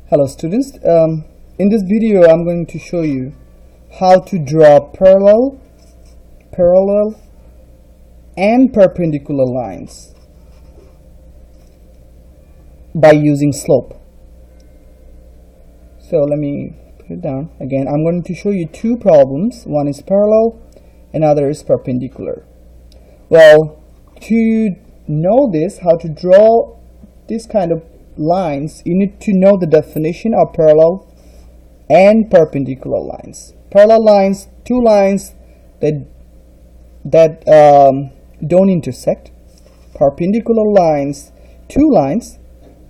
Hello students, in this video I'm going to show you how to draw parallel and perpendicular lines by using slope. So let me put it down again. I'm going to show you two problems. One is parallel, another is perpendicular. Well, to know this, how to draw this kind of lines, you need to know the definition of parallel and perpendicular lines. Parallel lines, two lines that don't intersect. Perpendicular lines, two lines,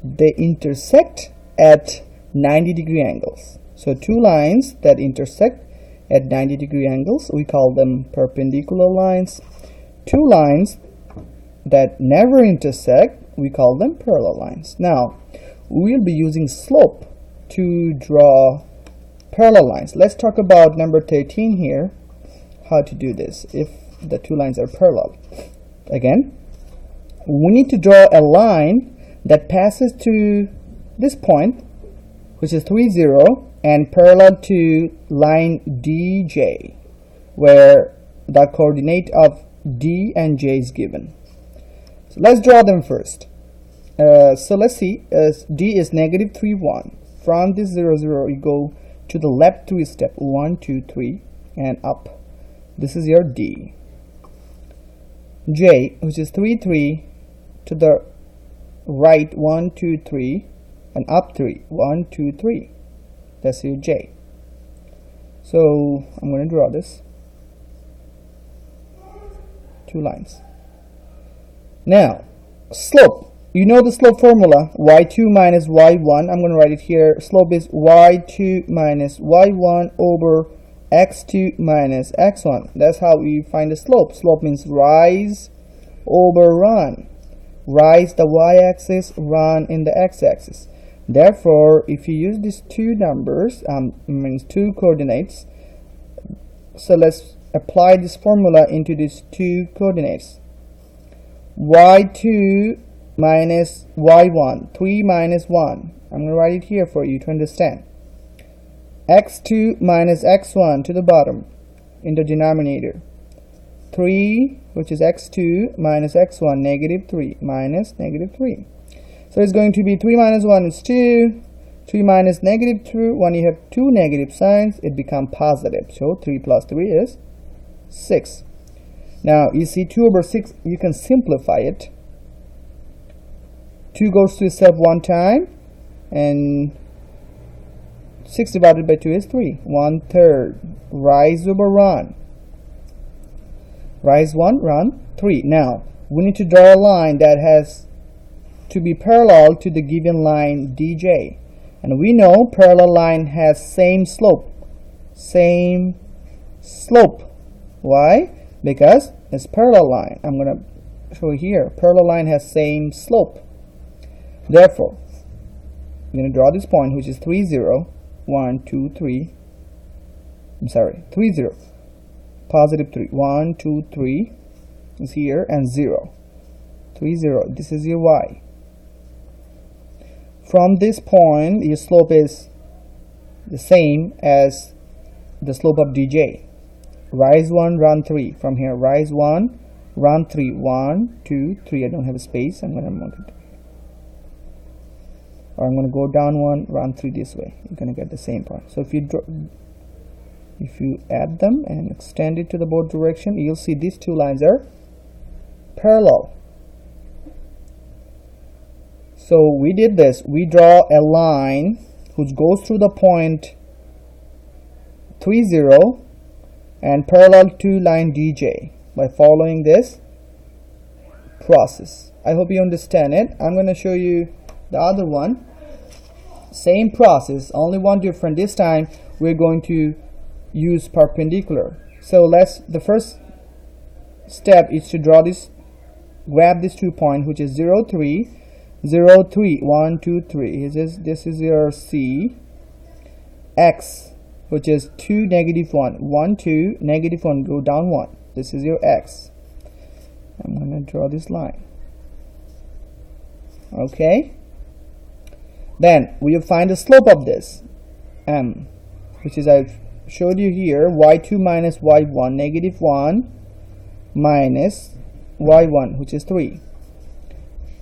they intersect at 90-degree angles. So two lines that intersect at 90-degree angles, we call them perpendicular lines. Two lines that never intersect, we call them parallel lines. Now, we'll be using slope to draw parallel lines. Let's talk about number 13 here, how to do this if the two lines are parallel. Again, we need to draw a line that passes to this point, which is 3, 0, and parallel to line DJ, where the coordinate of D and J is given. So let's draw them first. So let's see, D is negative 3, 1. From this 0, 0, you go to the left 3 step, 1, 2, 3, and up. This is your D. J, which is 3, 3, to the right, 1, 2, 3, and up 3, 1, 2, 3. That's your J. So I'm going to draw this. Two lines. Now, slope. You know the slope formula, y2 minus y1. I'm going to write it here. Slope is y2 minus y1 over x2 minus x1. That's how we find the slope. Slope means rise over run. Rise the y-axis, run in the x-axis. Therefore, if you use these two numbers, means two coordinates, so let's apply this formula into these two coordinates. y2 minus y1, 3 minus 1. I'm going to write it here for you to understand. x2 minus x1 to the bottom in the denominator. 3, which is x2 minus x1, negative 3 minus negative 3. So it's going to be 3 minus 1 is 2. 3 minus negative 2. When you have two negative signs, it becomes positive. So 3 plus 3 is 6. Now you see 2 over 6, you can simplify it. 2 goes to itself one time, and 6 divided by 2 is 3. 1/3. Rise over run. Rise 1, run 3. Now we need to draw a line that has to be parallel to the given line DJ, and we know parallel line has same slope. Same slope. Why? Because it's parallel line. I'm going to show here. Parallel line has same slope. Therefore, I'm going to draw this point, which is 3, 0, 1, 2, 3. I'm sorry, 3, 0, positive 3, 1, 2, 3 is here, and 0, 3, 0. This is your y. From this point, your slope is the same as the slope of DJ. Rise 1, run 3. From here, rise 1, run 3. 1, 2, 3. I don't have a space. I'm going to mark it. Or I'm going to go down 1, run 3 this way. You're going to get the same point. So if you add them and extend it to the both direction, you'll see these two lines are parallel. So we did this. We draw a line which goes through the point 3, 0 and parallel to line DJ by following this process. I hope you understand it. I'm going to show you the other one. Same process, only one different. This time we're going to use perpendicular. So the first step is to draw this, grab this 2 point, which is 0, 3, 0, 3, 1, 2, 3. This is your C. X, which is 2, negative 1, 1, 2, negative 1, go down 1. This is your X. I'm going to draw this line. Okay, Then we will find the slope of this m, which is I've showed you here, y2 minus y1, negative 1 minus y1, which is 3,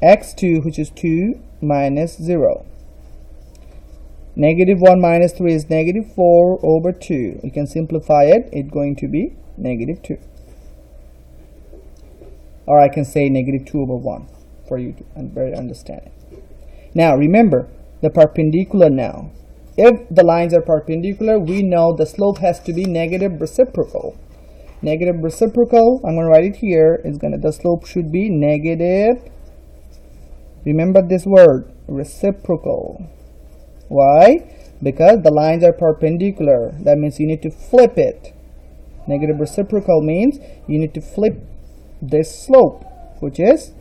x2, which is 2 minus 0. Negative 1 minus 3 is negative 4 over 2. You can simplify it. It's going to be negative 2. Or I can say negative 2 over 1 for you to better understand it. Now remember the perpendicular now. If the lines are perpendicular, we know the slope has to be negative reciprocal. Negative reciprocal, I'm going to write it here, the slope should be negative. Remember this word, reciprocal. Why? Because the lines are perpendicular. That means you need to flip it. Negative reciprocal means you need to flip this slope, which is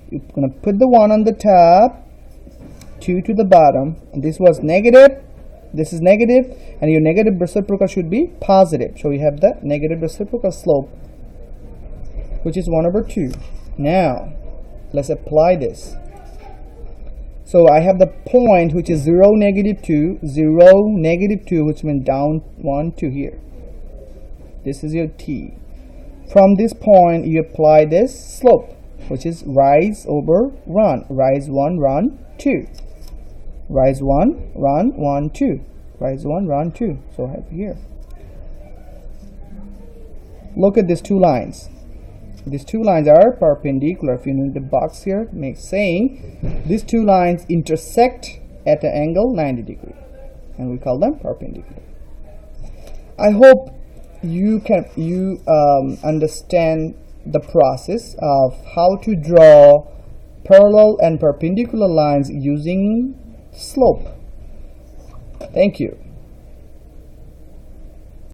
you're going to put the 1 on the top, 2 to the bottom, and this was negative, this is negative, and your negative reciprocal should be positive. So we have the negative reciprocal slope, which is 1 over 2. Now let's apply this. So I have the point which is 0, negative 2, 0, negative 2, which means down 1 to here. This is your t. From this point you apply this slope, which is rise over run. Rise 1, run 2. Rise 1, run 1, 2. Rise 1, run 2. So I have here. Look at these two lines. These two lines are perpendicular. If you know the box here, makes saying these two lines intersect at an angle 90 degree, and we call them perpendicular. I hope you understand the process of how to draw parallel and perpendicular lines using slope. Thank you.